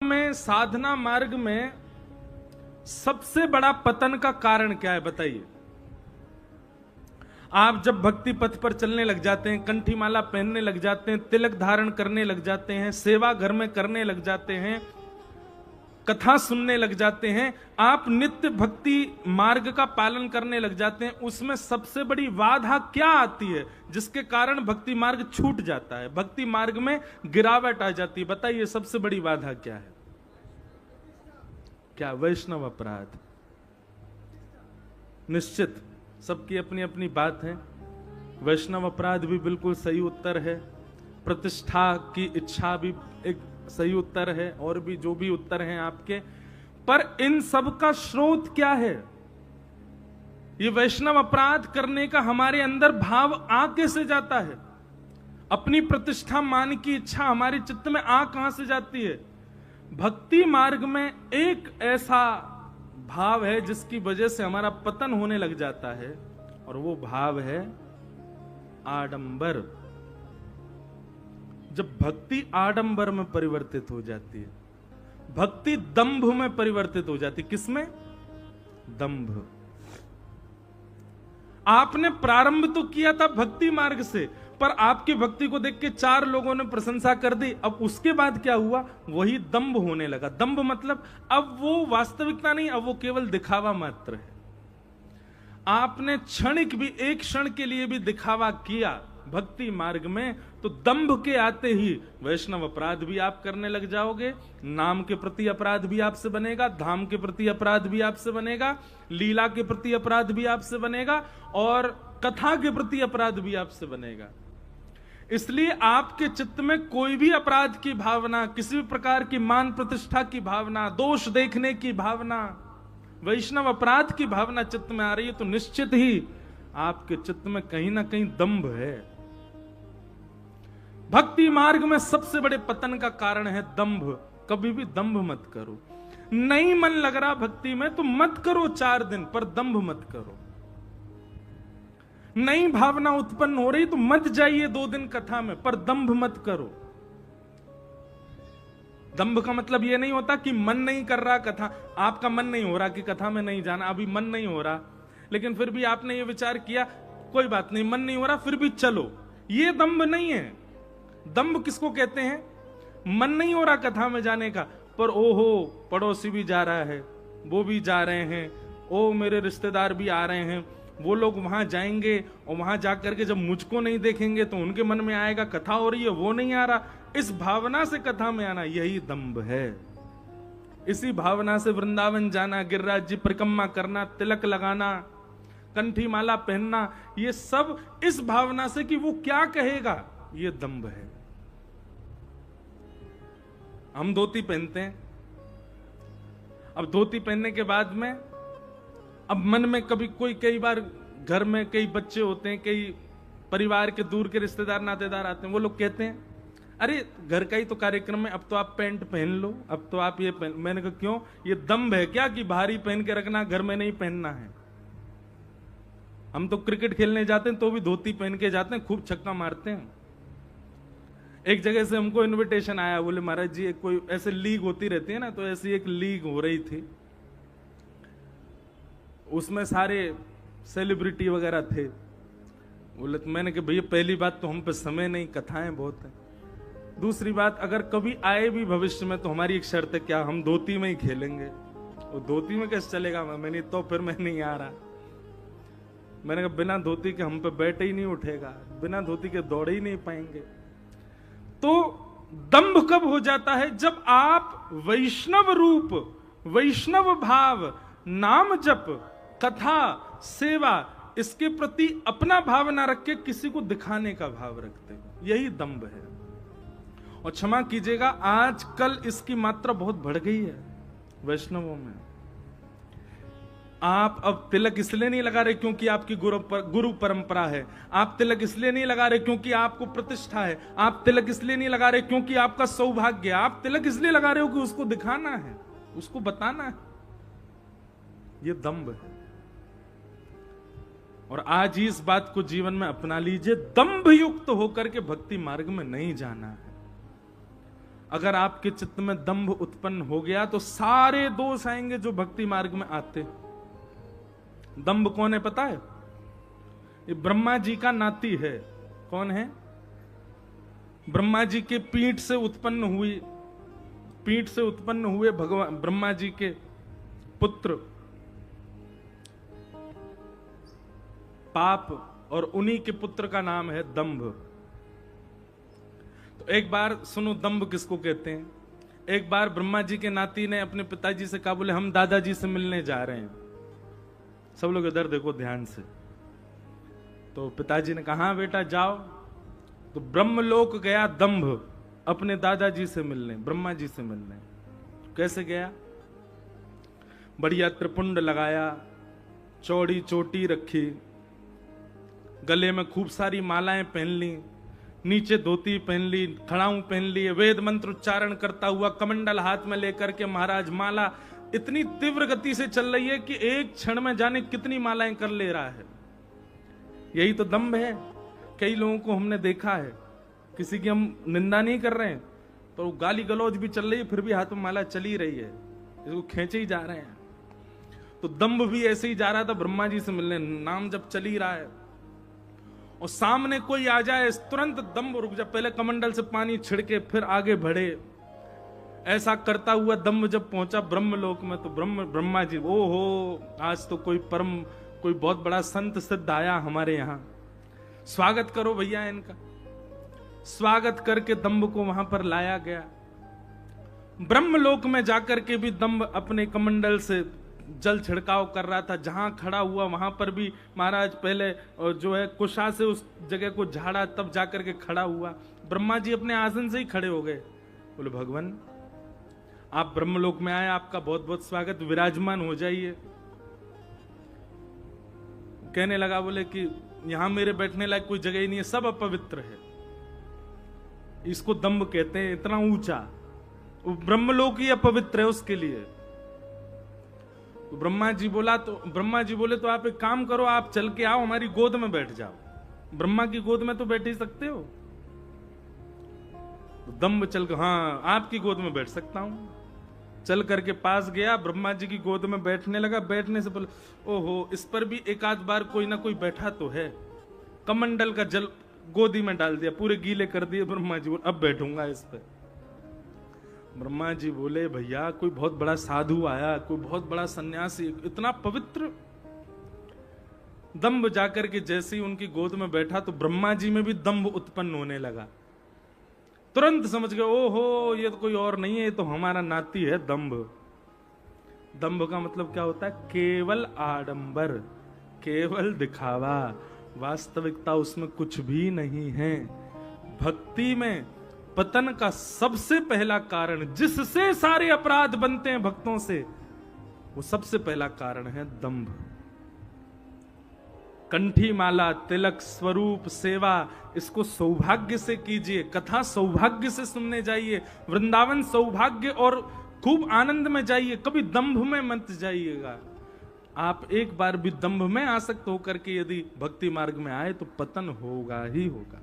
में साधना मार्ग में सबसे बड़ा पतन का कारण क्या है बताइए। आप जब भक्ति पथ पर चलने लग जाते हैं, कंठी माला पहनने लग जाते हैं, तिलक धारण करने लग जाते हैं, सेवा घर में करने लग जाते हैं, कथा सुनने लग जाते हैं, आप नित्य भक्ति मार्ग का पालन करने लग जाते हैं, उसमें सबसे बड़ी बाधा क्या आती है जिसके कारण भक्ति मार्ग छूट जाता है, भक्ति मार्ग में गिरावट आ जाती है? बताइए सबसे बड़ी बाधा क्या है? क्या? वैष्णव अपराध। निश्चित सबकी अपनी अपनी बात है। वैष्णव अपराध भी बिल्कुल सही उत्तर है, प्रतिष्ठा की इच्छा भी एक सही उत्तर है, और भी जो भी उत्तर हैं आपके, पर इन सब का स्रोत क्या है? ये वैष्णव अपराध करने का हमारे अंदर भाव आ कैसे जाता है? अपनी प्रतिष्ठा मान की इच्छा हमारे चित्त में आ कहां से जाती है? भक्ति मार्ग में एक ऐसा भाव है जिसकी वजह से हमारा पतन होने लग जाता है, और वो भाव है आडंबर। जब भक्ति आडंबर में परिवर्तित हो जाती है, भक्ति दंभ में परिवर्तित हो जाती है। किसमें? दंभ। आपने प्रारंभ तो किया था भक्ति मार्ग से, पर आपकी भक्ति को देख के 4 लोगों ने प्रशंसा कर दी। अब उसके बाद क्या हुआ? वही दंभ होने लगा। दंभ मतलब अब वो वास्तविकता नहीं, अब वो केवल दिखावा मात्र है। आपने क्षणिक भी, एक क्षण के लिए भी दिखावा किया भक्ति मार्ग में, तो दंभ के आते ही वैष्णव अपराध भी आप करने लग जाओगे, नाम के प्रति अपराध भी आपसे बनेगा, धाम के प्रति अपराध भी आपसे बनेगा, लीला के प्रति अपराध भी आपसे बनेगा, और कथा के प्रति अपराध भी आपसे बनेगा। इसलिए आपके चित्त में कोई भी अपराध की भावना, किसी भी प्रकार की मान प्रतिष्ठा की भावना, दोष देखने की भावना, वैष्णव अपराध की भावना चित्त में आ रही है, तो निश्चित ही आपके चित्त में कहीं ना कहीं दंभ है। भक्ति मार्ग में सबसे बड़े पतन का कारण है दंभ। कभी भी दंभ मत करो। नहीं मन लग रहा भक्ति में तो मत करो 4 दिन, पर दंभ मत करो। नई भावना उत्पन्न हो रही तो मत जाइए 2 दिन कथा में, पर दंभ मत करो। दंभ का मतलब यह नहीं होता कि मन नहीं कर रहा कथा, आपका मन नहीं हो रहा कि कथा में नहीं जाना, अभी मन नहीं हो रहा, लेकिन फिर भी आपने ये विचार किया कोई बात नहीं, मन नहीं हो रहा फिर भी चलो, ये दंभ नहीं है। दंभ किसको कहते हैं? मन नहीं हो रहा कथा में जाने का, पर ओहो पड़ोसी भी जा रहा है, वो भी जा रहे हैं, ओ मेरे रिश्तेदार भी आ रहे हैं, वो लोग वहां जाएंगे, और वहां जाकर के जब मुझको नहीं देखेंगे तो उनके मन में आएगा कथा हो रही है, वो नहीं आ रहा। इस भावना से कथा में आना, यही दंभ है। इसी भावना से वृंदावन जाना, गिरिराज जी परिक्रमा करना, तिलक लगाना, कंठी माला पहनना, ये सब इस भावना से कि वो क्या कहेगा, ये दंभ है। हम धोती पहनते हैं, अब धोती पहनने के बाद में अब मन में कभी कोई, कई बार घर में कई बच्चे होते हैं, कई परिवार के दूर के रिश्तेदार नातेदार आते हैं, वो लोग कहते हैं अरे घर का ही तो कार्यक्रम है, अब तो आप पैंट पहन लो, अब तो आप ये पहन। मैंने कहा क्यों? ये दंभ है क्या कि भारी पहन के रखना, घर में नहीं पहनना है? हम तो क्रिकेट खेलने जाते हैं तो भी धोती पहन के जाते हैं, खूब छक्का मारते हैं। एक जगह से हमको इनविटेशन आया, बोले महाराज जी एक कोई ऐसे लीग होती रहती है ना, तो ऐसी एक लीग हो रही थी, उसमें सारे सेलिब्रिटी वगैरह थे। बोले तो मैंने कहा भैया पहली बात तो हम पे समय नहीं, कथाएं बहुत हैं, दूसरी बात अगर कभी आए भी भविष्य में तो हमारी एक शर्त है, क्या हम धोती में ही खेलेंगे? और धोती में कैसे चलेगा? मैंने तो फिर मैं नहीं आ रहा। मैंने कहा बिना धोती के हम पे बैठे ही नहीं उठेगा, बिना धोती के दौड़ ही नहीं पाएंगे। तो दंभ कब हो जाता है? जब आप वैष्णव रूप, वैष्णव भाव, नाम जप, कथा, सेवा, इसके प्रति अपना भाव ना रख के किसी को दिखाने का भाव रखते, यही दंभ है। और क्षमा कीजिएगा आजकल इसकी मात्रा बहुत बढ़ गई है वैष्णवों में। आप अब तिलक इसलिए नहीं लगा रहे क्योंकि आपकी गुरु परंपरा है, आप तिलक इसलिए नहीं लगा रहे क्योंकि आपको प्रतिष्ठा है, आप तिलक इसलिए नहीं लगा रहे क्योंकि आपका सौभाग्य है, आप तिलक इसलिए लगा रहे हो कि उसको दिखाना है, उसको बताना है। ये दंभ है। और आज ही इस बात को जीवन में अपना लीजिए, दंभ युक्त होकर के भक्ति मार्ग में नहीं जाना है। अगर आपके चित्त में दंभ उत्पन्न हो गया तो सारे दोष आएंगे जो भक्ति मार्ग में आते। दंभ कौन है पता है? ये ब्रह्मा जी का नाती है। कौन है? ब्रह्मा जी के पीठ से उत्पन्न हुए भगवान ब्रह्मा जी के पुत्र पाप, और उन्हीं के पुत्र का नाम है दंभ। तो एक बार सुनो दंभ किसको कहते हैं। एक बार ब्रह्मा जी के नाती ने अपने पिताजी से कहा, बोले हम दादाजी से मिलने जा रहे हैं। सब लोग इधर देखो ध्यान से। तो पिताजी ने कहा हाँ बेटा जाओ। तो ब्रह्मलोक गया दंभ अपने दादाजी से मिलने, ब्रह्मा जी से मिलने। कैसे गया? बढ़िया त्रिपुंड लगाया, चौड़ी चोटी रखी, गले में खूब सारी मालाएं पहन ली, नीचे धोती पहन ली, खड़ाऊ पहन लिए, वेद मंत्र उच्चारण करता हुआ कमंडल हाथ में लेकर के महाराज माला इतनी तीव्र गति से चल रही है कि एक क्षण में जाने कितनी मालाएं कर ले रहा है। यही तो दंभ है। कई लोगों को हमने देखा है, किसी की हम निंदा नहीं कर रहे हैं, तो गाली गलौज भी चल रही है फिर भी हाथ में माला चली रही है, इसको खींचे ही जा रहे हैं। तो दंभ भी ऐसे ही जा रहा था ब्रह्मा जी से मिलने, नाम जब चल ही रहा है और सामने कोई आ जाए तुरंत दंभ रुक जाए, पहले कमंडल से पानी छिड़के फिर आगे बढ़े। ऐसा करता हुआ दंभ जब पहुंचा ब्रह्मलोक में तो ब्रह्मा जी, ओहो आज तो कोई बहुत बड़ा संत सिद्ध आया हमारे यहाँ, स्वागत करो भैया इनका। स्वागत करके दंभ को वहां पर लाया गया। ब्रह्मलोक में जाकर के भी दंभ अपने कमंडल से जल छिड़काव कर रहा था। जहां खड़ा हुआ वहां पर भी महाराज पहले जो है कुशा से उस जगह को झाड़ा, तब जाकर के खड़ा हुआ। ब्रह्मा जी अपने आसन से ही खड़े हो गए, बोले भगवान आप ब्रह्मलोक में आए, आपका बहुत बहुत स्वागत, विराजमान हो जाइए। कहने लगा, बोले कि यहां मेरे बैठने लायक कोई जगह ही नहीं है, सब अपवित्र है। इसको दंभ कहते हैं, इतना ऊंचा। ब्रह्मलोक ही अपवित्र है उसके लिए। तो ब्रह्मा जी बोले तो आप एक काम करो, आप चल के आओ हमारी गोद में बैठ जाओ। ब्रह्मा की गोद में तो बैठ ही सकते हो। तो दंभ चल के, हाँ आपकी गोद में बैठ सकता हूं। चल करके पास गया, ब्रह्मा जी की गोद में बैठने लगा। बैठने से बोले ओहो इस पर भी एक आध बार कोई ना कोई बैठा तो है। कमंडल का जल गोदी में डाल दिया, पूरे गीले कर दिए। ब्रह्मा जी बोले अब बैठूंगा इस पे। ब्रह्मा जी बोले भैया कोई बहुत बड़ा साधु आया, कोई बहुत बड़ा सन्यासी, इतना पवित्र। दंभ जाकर के जैसे ही उनकी गोद में बैठा तो ब्रह्मा जी में भी दंभ उत्पन्न होने लगा। तुरंत समझ गए ओहो ये तो कोई और नहीं है, ये तो हमारा नाती है दंभ। दंभ का मतलब क्या होता है? केवल आडंबर, केवल दिखावा, वास्तविकता उसमें कुछ भी नहीं है। भक्ति में पतन का सबसे पहला कारण, जिससे सारे अपराध बनते हैं भक्तों से, वो सबसे पहला कारण है दंभ। कंठी माला, तिलक, स्वरूप, सेवा, इसको सौभाग्य से कीजिए। कथा सौभाग्य से सुनने जाइए, वृंदावन सौभाग्य और खूब आनंद में जाइए, कभी दंभ में मत जाइएगा। आप एक बार भी दंभ में आसक्त होकर के यदि भक्ति मार्ग में आए तो पतन होगा ही होगा।